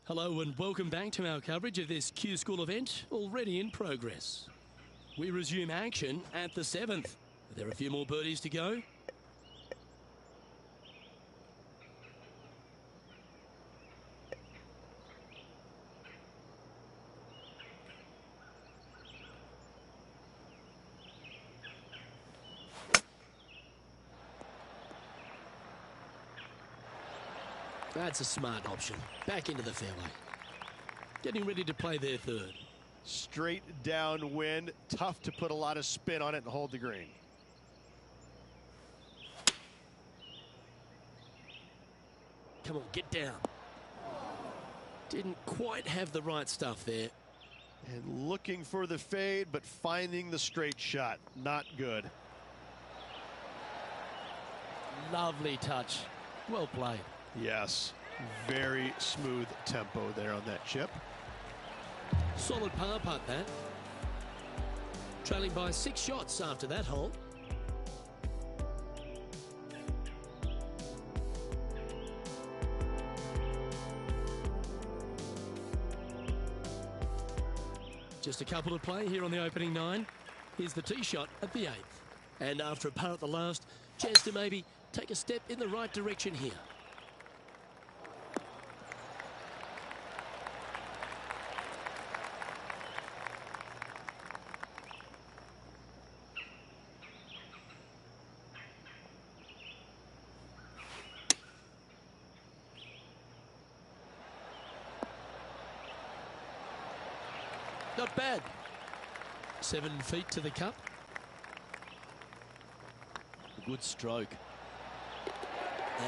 Hello and welcome back to our coverage of this Q School event, already in progress. We resume action at the 7th. There are a few more birdies to go. That's a smart option. Back into the fairway. Getting ready to play their third. Straight downwind. Tough to put a lot of spin on it and hold the green. Come on, get down. Didn't quite have the right stuff there. And looking for the fade, but finding the straight shot. Not good. Lovely touch. Well played. Yes, very smooth tempo there on that chip. Solid par putt that. Trailing by 6 shots after that hole. Just a couple to play here on the opening 9. Here's the tee shot at the 8th. And after a par at the last, chance to maybe take a step in the right direction here. Not bad. 7 feet to the cup. A good stroke.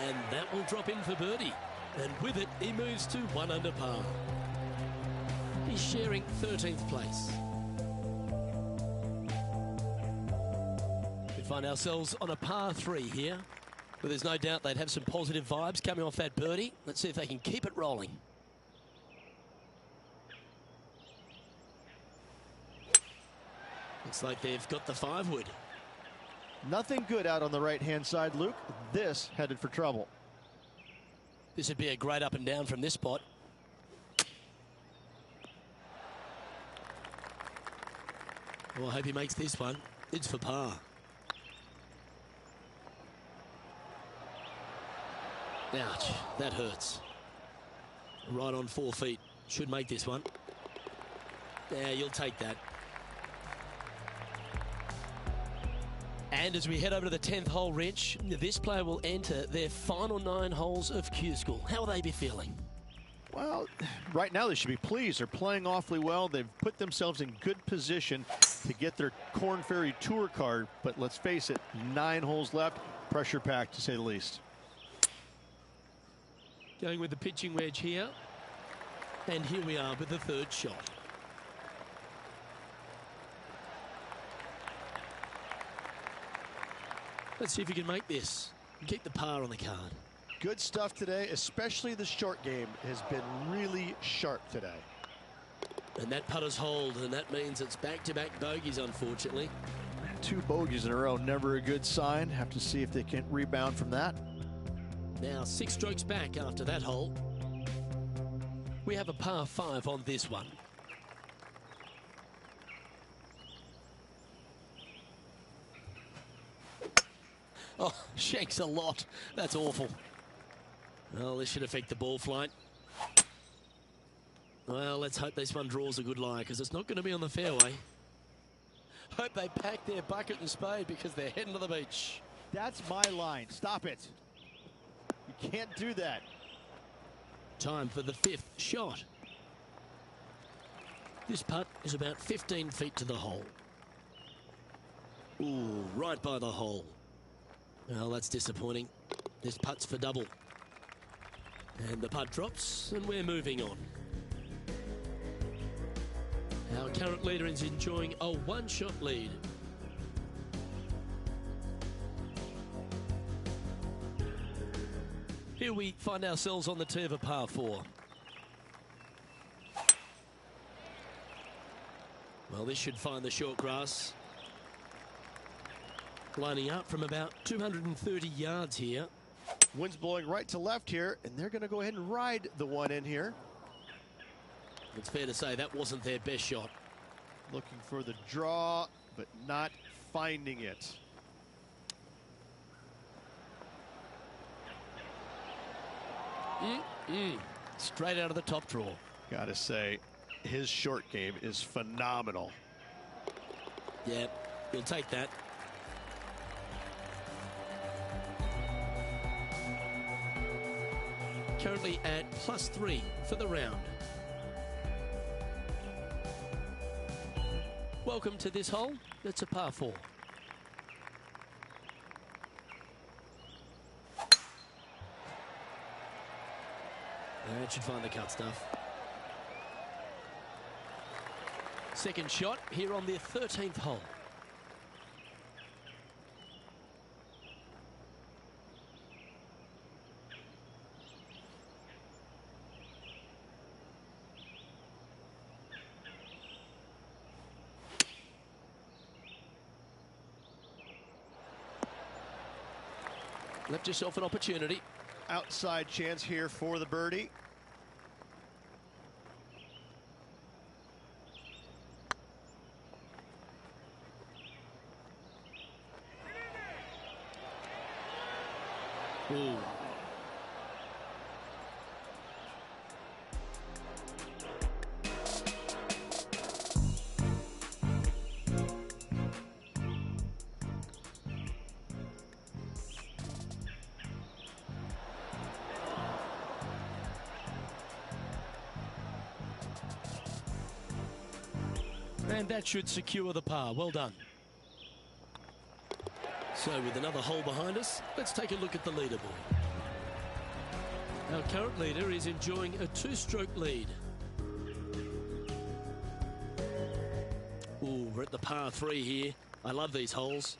And that will drop in for birdie. And with it, he moves to 1 under par. He's sharing 13th place. We find ourselves on a par 3 here. But there's no doubt they'd have some positive vibes coming off that birdie. Let's see if they can keep it rolling. Looks like they've got the 5-wood. Nothing good out on the right-hand side, Luke. This headed for trouble. This would be a great up and down from this spot. Well, I hope he makes this one. It's for par. Ouch, that hurts. Right on 4 feet. Should make this one. Yeah, you'll take that. And as we head over to the 10th hole, Rich, this player will enter their final 9 holes of Q School. How will they be feeling? Well, right now they should be pleased. They're playing awfully well. They've put themselves in good position to get their Korn Ferry Tour card. But let's face it, 9 holes left. Pressure packed, to say the least. Going with the pitching wedge here. And here we are with the 3rd shot. Let's see if you can make this and keep the par on the card. Good stuff today, especially the short game has been really sharp today. And that putter's hold, and that means it's back-to-back bogeys, unfortunately. 2 bogeys in a row, never a good sign. Have to see if they can rebound from that. Now 6 strokes back after that hole. We have a par 5 on this one. Oh, shanks a lot. That's awful. Well, this should affect the ball flight. Well, let's hope this one draws a good lie, because it's not going to be on the fairway. Hope they pack their bucket and spade, because they're heading to the beach. That's my line. Stop it. You can't do that. Time for the 5th shot. This putt is about 15 feet to the hole. Ooh, right by the hole. Well, that's disappointing. This putt's for double. And the putt drops, and we're moving on. Our current leader is enjoying a 1-shot lead. Here we find ourselves on the tee of a par 4. Well, this should find the short grass. Lining up from about 230 yards here. Wind's blowing right to left here, and they're going to go ahead and ride the one in here. It's fair to say that wasn't their best shot. Looking for the draw, but not finding it. Straight out of the top draw. Gotta say, his short game is phenomenal. Yeah, you'll take that. Currently at +3 for the round. Welcome to this hole. It's a par 4. That should find the cut stuff. Second shot here on their 13th hole. Left yourself an opportunity. Outside chance here for the birdie. Ooh. And that should secure the par. Well done. So with another hole behind us, let's take a look at the leaderboard. Our current leader is enjoying a 2-stroke lead. Ooh, we're at the par 3 here. I love these holes.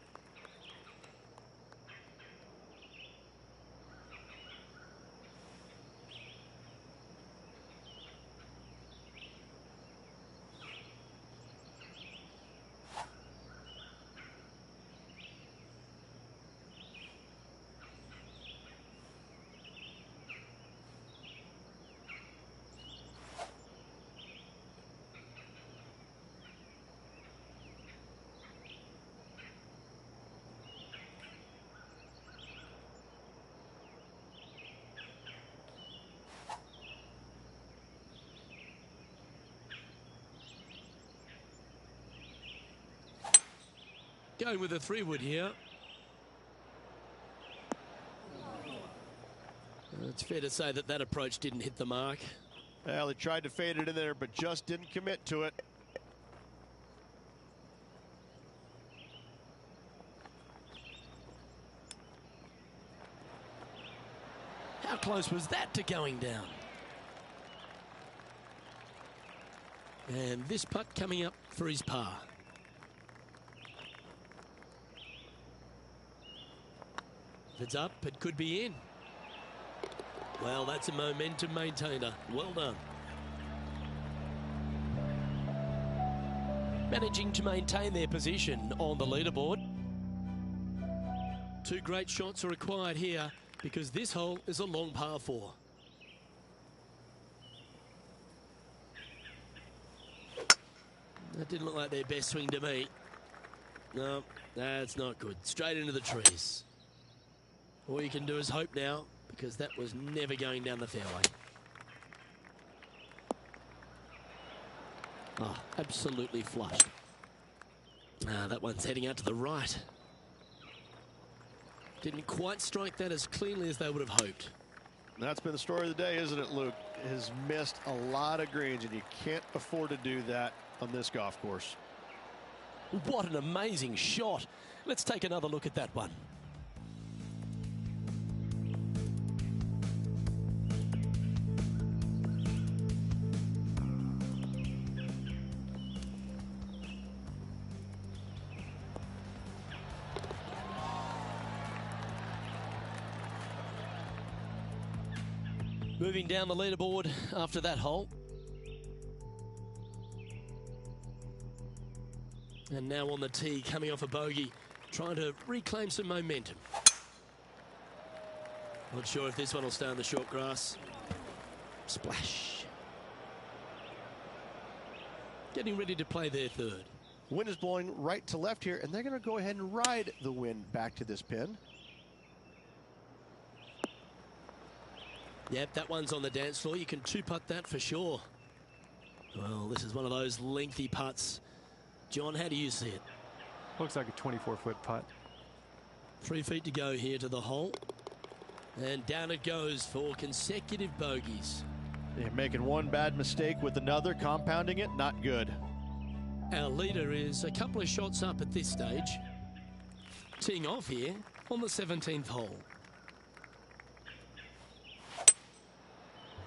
Going with a 3-wood here. It's fair to say that that approach didn't hit the mark. Well, he tried to fade it in there, but just didn't commit to it. How close was that to going down? And this putt coming up for his par. If it's up, it could be in. Well, that's a momentum maintainer. Well done. Managing to maintain their position on the leaderboard. 2 great shots are required here because this hole is a long par 4. That didn't look like their best swing to me. No, that's not good. Straight into the trees. All you can do is hope now, because that was never going down the fairway. Oh, absolutely flushed. That one's heading out to the right. Didn't quite strike that as cleanly as they would have hoped. That's been the story of the day, isn't it, Luke? Has missed a lot of greens, and you can't afford to do that on this golf course. What an amazing shot. Let's take another look at that one. Moving down the leaderboard after that hole. And now on the tee, coming off a bogey, trying to reclaim some momentum. Not sure if this one will stay on the short grass. Splash. getting ready to play their third. Wind is blowing right to left here, and they're going to go ahead and ride the wind back to this pin. Yep, that one's on the dance floor. You can two-putt that for sure. Well, this is one of those lengthy putts. John, how do you see it? Looks like a 24-foot putt. 3 feet to go here to the hole. And down it goes for consecutive bogeys. They're making one bad mistake with another, compounding it, not good. Our leader is a couple of shots up at this stage. Teeing off here on the 17th hole.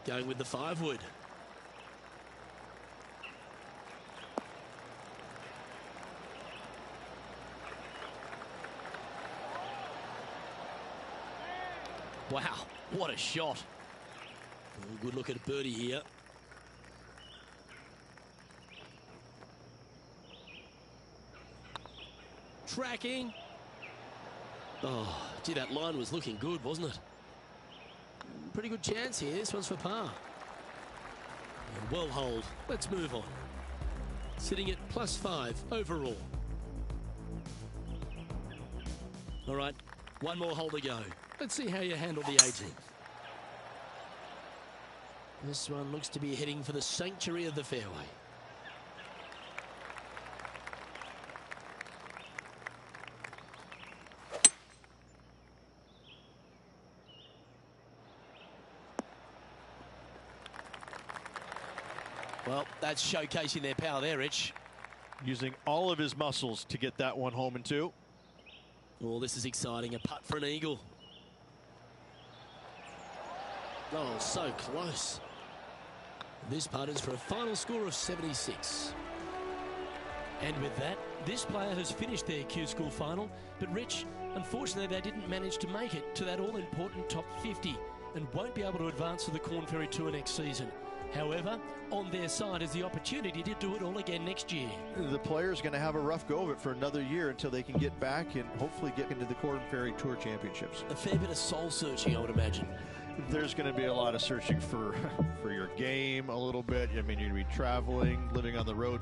Going with the 5-wood. Wow, what a shot. Oh, good look at birdie here. Tracking. Oh, gee, that line was looking good, wasn't it? Pretty good chance here. This one's for par. Well holed. Let's move on. Sitting at +5 overall. All right, one more hole to go. Let's see how you handle the 18th. This one looks to be heading for the sanctuary of the fairway. Well, that's showcasing their power there, Rich. Using all of his muscles to get that one home in two. Oh, this is exciting. A putt for an eagle. Oh, so close. This putt is for a final score of 76. And with that, this player has finished their Q School final. But Rich, unfortunately, they didn't manage to make it to that all-important top 50 and won't be able to advance to the Korn Ferry Tour next season. However, on their side is the opportunity to do it all again next year. The player's going to have a rough go of it for another year until they can get back and hopefully get into the Korn Ferry Tour Championships. A fair bit of soul searching, I would imagine. There's going to be a lot of searching for your game a little bit. I mean, you're going to be traveling, living on the road.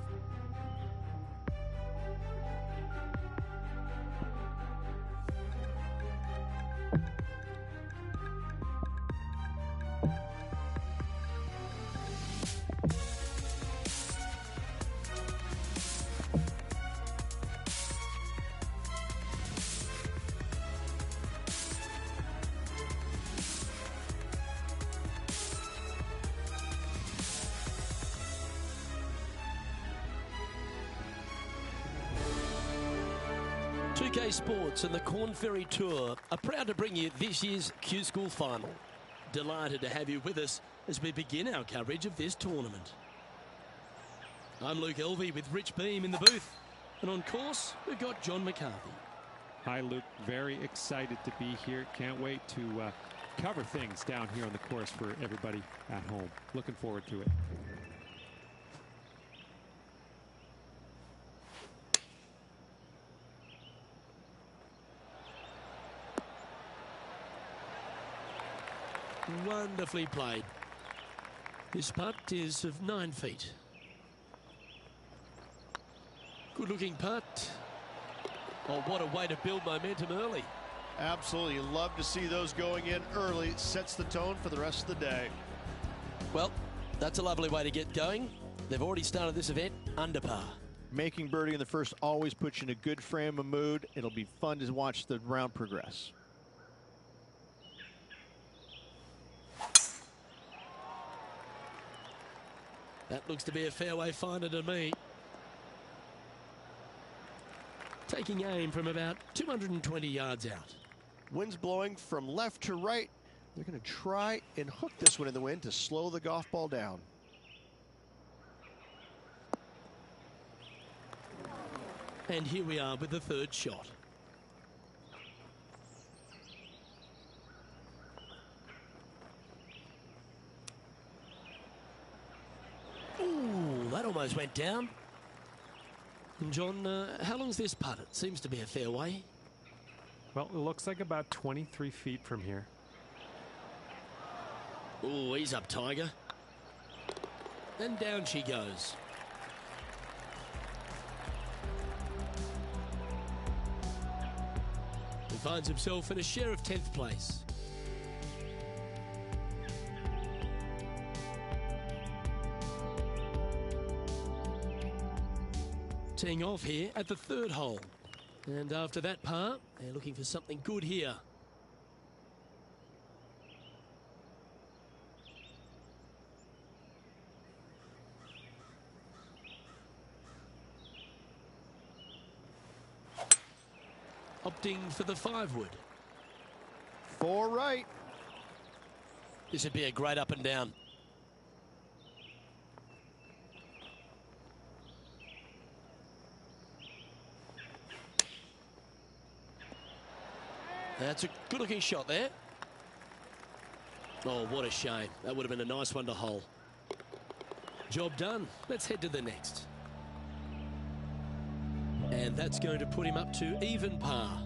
UK Sports and the Korn Ferry Tour are proud to bring you this year's Q School final. Delighted to have you with us as we begin our coverage of this tournament. I'm Luke Elvey with Rich Beam in the booth. And on course, we've got John McCarthy. Hi, Luke. Very excited to be here. Can't wait to cover things down here on the course for everybody at home. Looking forward to it. Wonderfully played. This putt is of 9 feet. Good looking putt. Oh, what a way to build momentum early. Absolutely. Love to see those going in early. Sets the tone for the rest of the day. Well, that's a lovely way to get going. They've already started this event under par. Making birdie in the first always puts you in a good frame of mood. It'll be fun to watch the round progress. That looks to be a fairway finder to me. Taking aim from about 220 yards out. Wind's blowing from left to right. They're going to try and hook this one in the wind to slow the golf ball down. And here we are with the third shot. Ooh, that almost went down. And John, how long's this putt? It seems to be a fairway. Well, it looks like about 23 feet from here. Ooh, he's up, Tiger. And down she goes. finds himself in a share of 10th place. Teeing off here at the 3rd hole. And after that par, they're looking for something good here. Opting for the 5-wood. 4 right. This would be a great up and down. That's a good-looking shot there. Oh, what a shame. That would have been a nice one to hole. Job done. Let's head to the next. And that's going to put him up to even par.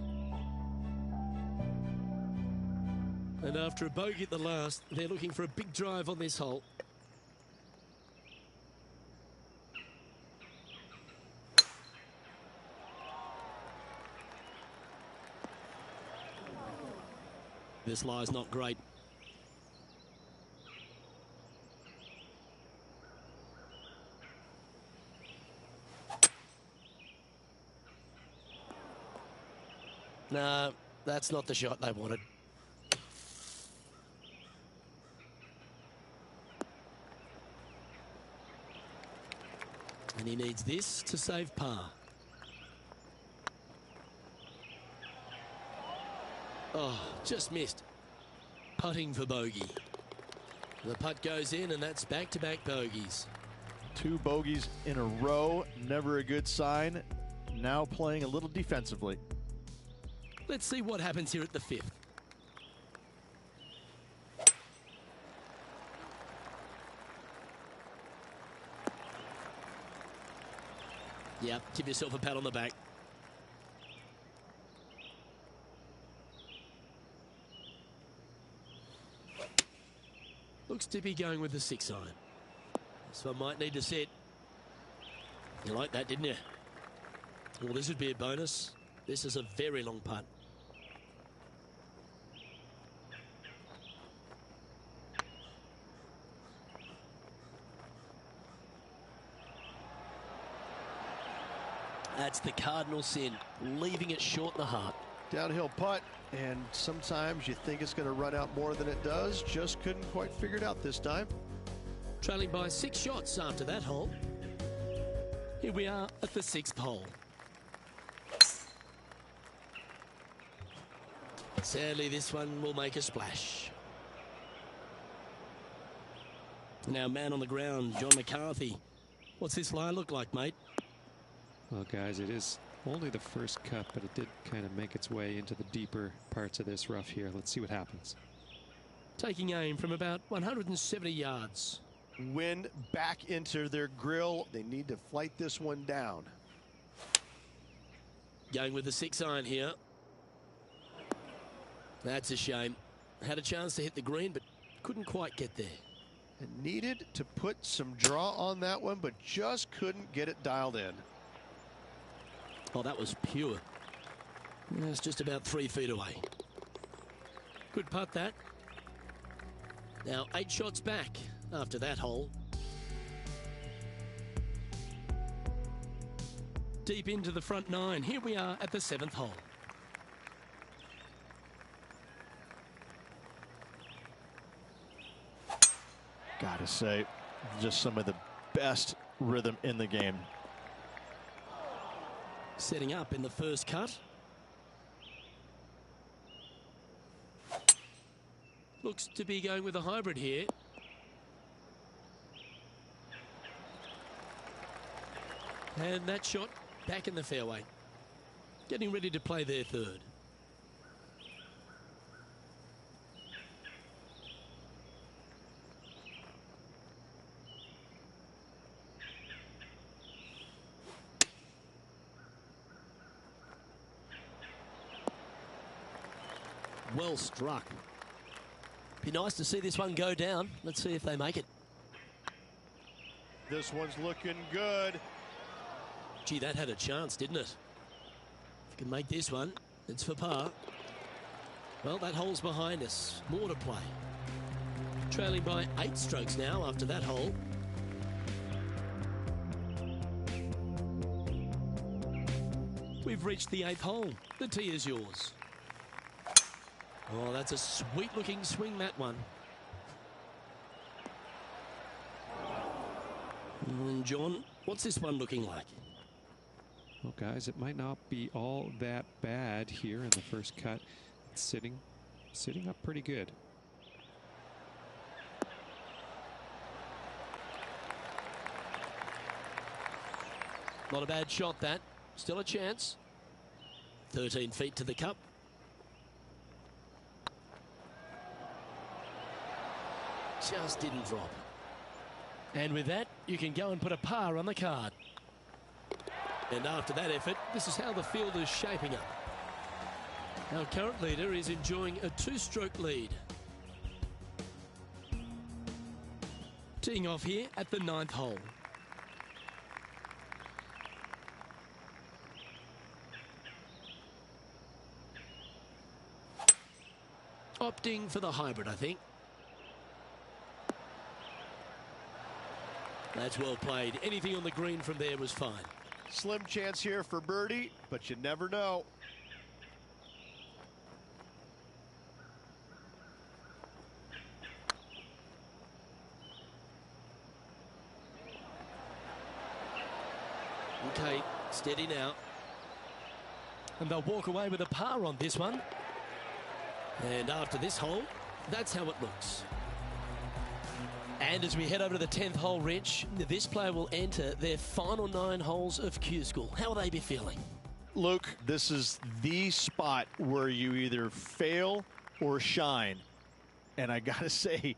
And after a bogey at the last, they're looking for a big drive on this hole. This lie's not great. No, that's not the shot they wanted. And he needs this to save par. Oh, just missed. Putting for bogey. The putt goes in, and that's back-to-back bogeys. 2 bogeys in a row, never a good sign. Now playing a little defensively. Let's see what happens here at the 5th. Yep, give yourself a pat on the back. Looks to be going with the 6-iron. This one might need to set. You like that, didn't you? Well, this would be a bonus. This is a very long putt. That's the cardinal sin, leaving it short in the heart. Downhill putt, and sometimes you think it's going to run out more than it does. Just couldn't quite figure it out this time. Trailing by 6 shots after that hole. Here we are at the 6th hole. Sadly, this one will make a splash. Now, man on the ground, John McCarthy. What's this lie look like, mate? Well, guys, it is only the first cut, but it did kind of make its way into the deeper parts of this rough here. Let's see what happens. Taking aim from about 170 yards. Wind back into their grill. They need to flight this one down. Going with the 6-iron here. That's a shame. Had a chance to hit the green, but couldn't quite get there. And needed to put some draw on that one, but just couldn't get it dialed in. Oh, that was pure. That's just about 3 feet away. Good putt, that. Now 8 shots back after that hole. Deep into the front 9. Here we are at the 7th hole. Gotta say, just some of the best rhythm in the game. Setting up in the first cut. Looks to be going with a hybrid here. And that shot back in the fairway. Getting ready to play their 3rd. Well struck. Be nice to see this one go down. Let's see if they make it. This one's looking good. Gee, that had a chance, didn't it? If you can make this one, it's for par. Well, that hole's behind us. More to play. Trailing by 8 strokes now after that hole. We've reached the 8th hole. The tee is yours. Oh, that's a sweet-looking swing, that one. And John, what's this one looking like? Well, guys, it might not be all that bad here in the first cut. It's sitting up pretty good. Not a bad shot, that. Still a chance. 13 feet to the cup. Just didn't drop. And with that, you can go and put a par on the card. And after that effort, this is how the field is shaping up. Our current leader is enjoying a 2-stroke lead. Teeing off here at the 9th hole. Opting for the hybrid, I think. That's well played. Anything on the green from there was fine. Slim chance here for birdie, but you never know. Okay, steady now. And they'll walk away with a par on this one. And after this hole, that's how it looks. And as we head over to the 10th hole, Rich, this player will enter their final 9 holes of Q School. How will they be feeling? Luke, this is the spot where you either fail or shine. And I got to say,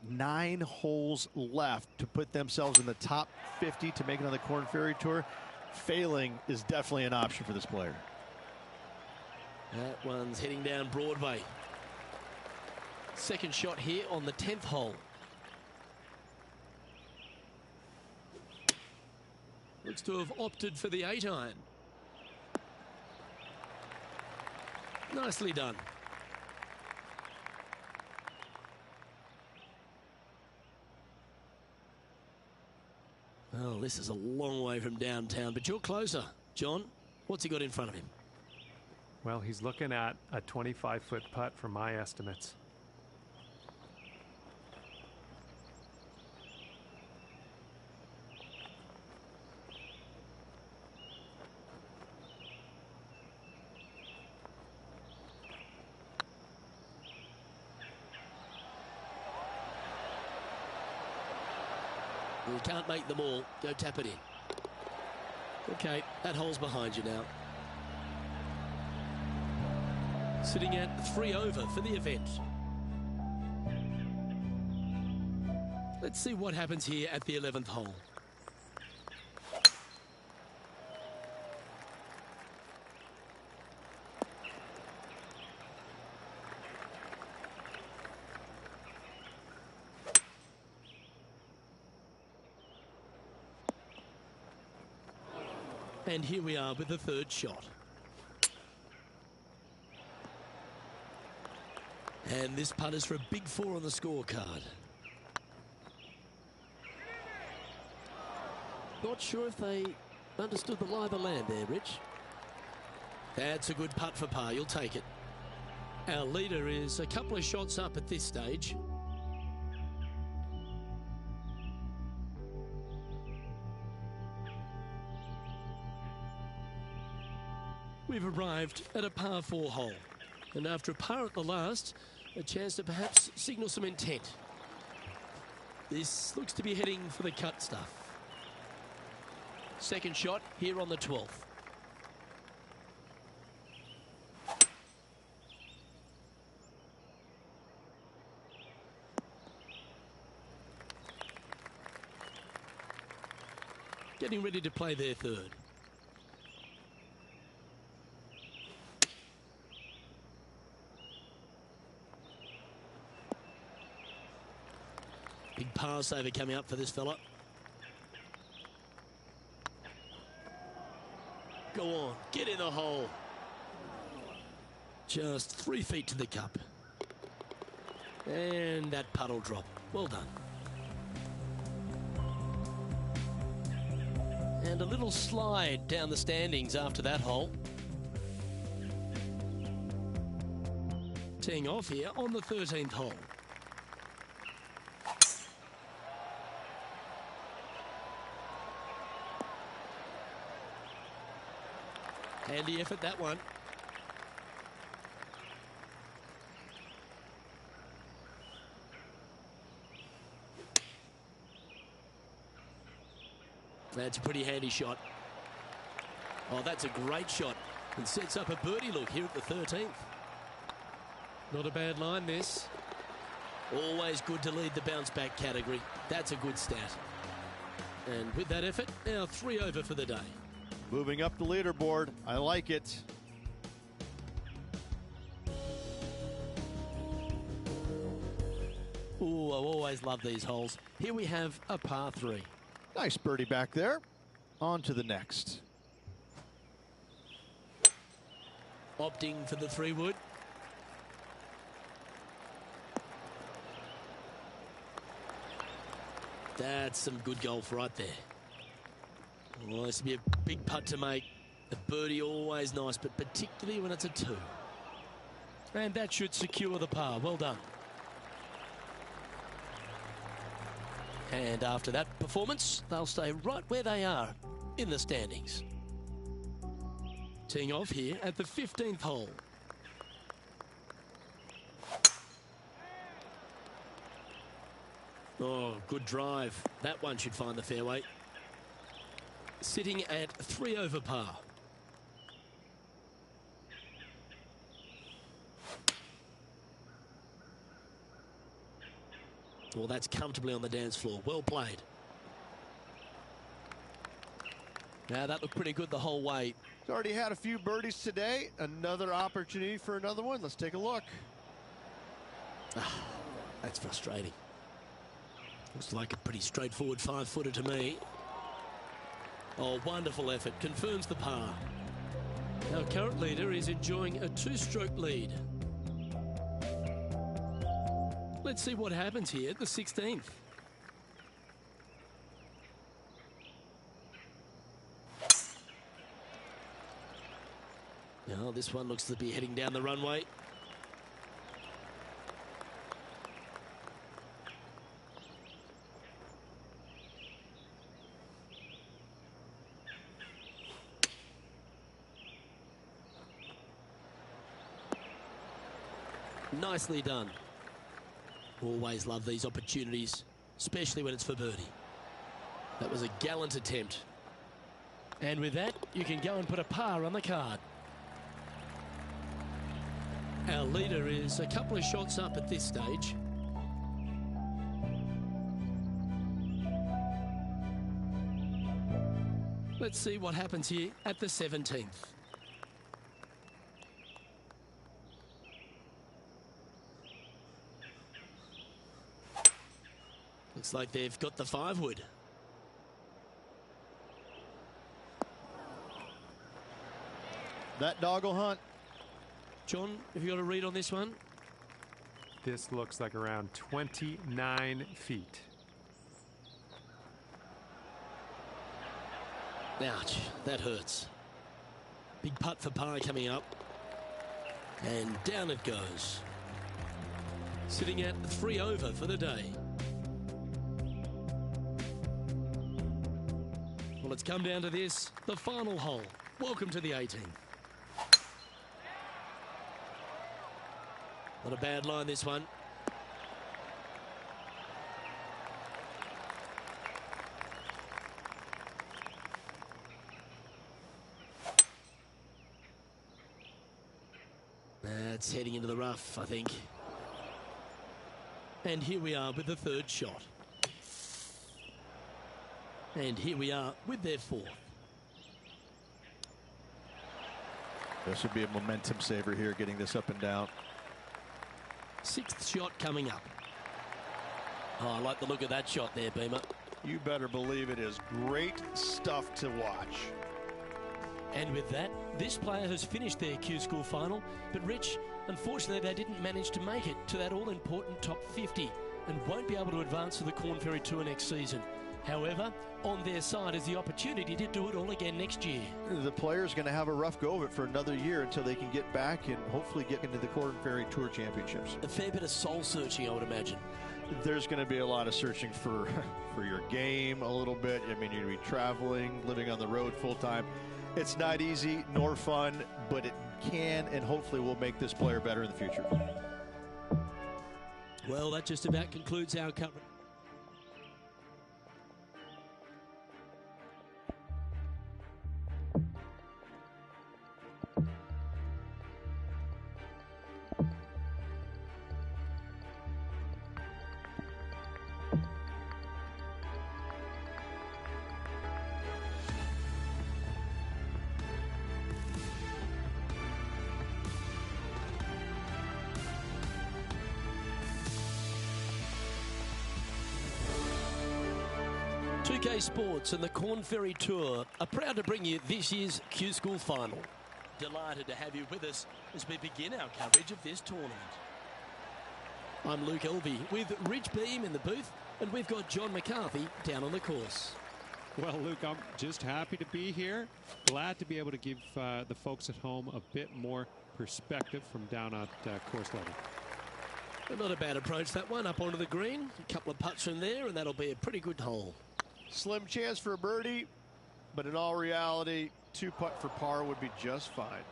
9 holes left to put themselves in the top 50 to make it on the Korn Ferry Tour. Failing is definitely an option for this player. That one's heading down Broadway. Second shot here on the 10th hole. Looks to have opted for the 8-iron. Nicely done. Well, this is a long way from downtown, but you're closer. John, what's he got in front of him? Well, he's looking at a 25-foot putt from my estimates. You can't make them all. Go tap it in. Okay, that hole's behind you now. Sitting at 3 over for the event. Let's see what happens here at the 11th hole. And here we are with the 3rd shot. And this putt is for a big 4 on the scorecard. Not sure if they understood the lie of the land there, Rich. That's a good putt for par. You'll take it. Our leader is a couple of shots up at this stage. We've arrived at a par 4 hole. And after a par at the last, a chance to perhaps signal some intent. This looks to be heading for the cut stuff. Second shot here on the 12th. Getting ready to play their 3rd. Big par saver coming up for this fella. Go on, get in the hole. Just 3 feet to the cup. And that puddle drop. Well done. And a little slide down the standings after that hole. Teeing off here on the 13th hole. Handy effort, that one. That's a pretty handy shot. Oh, that's a great shot. And sets up a birdie look here at the 13th. Not a bad line, this. Always good to lead the bounce back category. That's a good stat. And with that effort, now 3 over for the day. Moving up the leaderboard. I like it. Ooh, I always love these holes. Here we have a par 3. Nice birdie back there. On to the next. Opting for the 3-wood. That's some good golf right there. Well, this will be a big putt to make. A birdie always nice, but particularly when it's a 2. And that should secure the par. Well done. And after that performance, they'll stay right where they are in the standings. Teeing off here at the 15th hole. Oh, good drive. That one should find the fairway. Sitting at 3 over par. Well, that's comfortably on the dance floor. Well played. Now, that looked pretty good the whole way. He's already had a few birdies today. Another opportunity for another one. Let's take a look. That's frustrating. Looks like a pretty straightforward 5-footer to me. Oh, wonderful effort. Confirms the par. Our current leader is enjoying a 2-stroke lead. Let's see what happens here at the 16th. Now, this one looks to be heading down the runway. Nicely done. Always love these opportunities, especially when it's for birdie. That was a gallant attempt. And with that, you can go and put a par on the card. Our leader is a couple of shots up at this stage. Let's see what happens here at the 17th. Looks like they've got the 5-wood. That dog will hunt. John, have you got a read on this one? This looks like around 29 feet. Ouch, that hurts. Big putt for par coming up. And down it goes. Sitting at 3 over for the day. Well, it's come down to this, the final hole. Welcome to the 18th. Not a bad line, this one. That's heading into the rough, I think. And here we are with the 3rd shot. And here we are with their 4th. This would be a momentum saver here, getting this up and down. 6th shot coming up. Oh, I like the look of that shot there, Beamer. You better believe it is great stuff to watch. And with that, this player has finished their Q School final, but Rich, unfortunately they didn't manage to make it to that all-important top 50 and won't be able to advance to the Korn Ferry Tour next season. However, on their side is the opportunity to do it all again next year. The player's going to have a rough go of it for another year until they can get back and hopefully get into the Korn Ferry Tour Championships. A fair bit of soul-searching, I would imagine. There's going to be a lot of searching for your game a little bit. I mean, you're going to be traveling, living on the road full time. It's not easy nor fun, but it can and hopefully will make this player better in the future. Well, that just about concludes our coverage. UK Sports and the Korn Ferry Tour are proud to bring you this year's Q School final. Delighted to have you with us as we begin our coverage of this tournament. I'm Luke Elvey with Rich Beam in the booth, and we've got John McCarthy down on the course. Well, Luke, I'm just happy to be here. Glad to be able to give the folks at home a bit more perspective from down at course level. Well, not a bad approach, that one, up onto the green. A couple of putts from there, and that'll be a pretty good hole. Slim chance for a birdie, but in all reality, 2-putt for par would be just fine.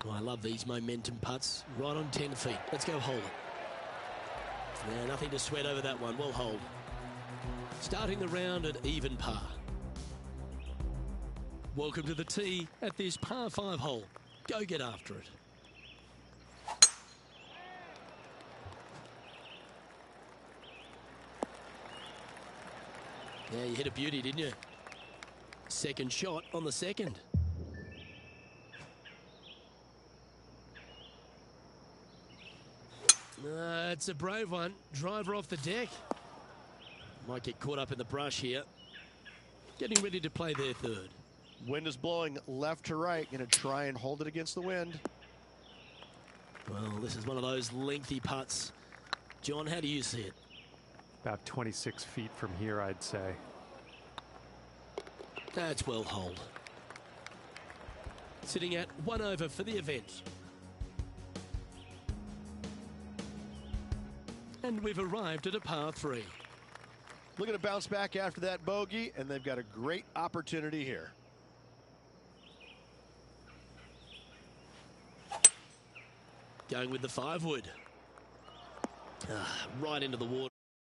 Oh, I love these momentum putts. Right on 10 feet. Let's go hold it. Yeah, nothing to sweat over that one. We'll hold. Starting the round at even par. Welcome to the tee at this par 5 hole. Go get after it. Yeah, you hit a beauty, didn't you? Second shot on the second. It's a brave one. Driver off the deck. Might get caught up in the brush here. Getting ready to play their third. Wind is blowing left to right. Going to try and hold it against the wind. Well, this is one of those lengthy putts. John, how do you see it? About 26 feet from here, I'd say. That's well holed. Sitting at 1 over for the event. And we've arrived at a par 3. Looking to bounce back after that bogey, and they've got a great opportunity here. Going with the 5 wood. Right into the water.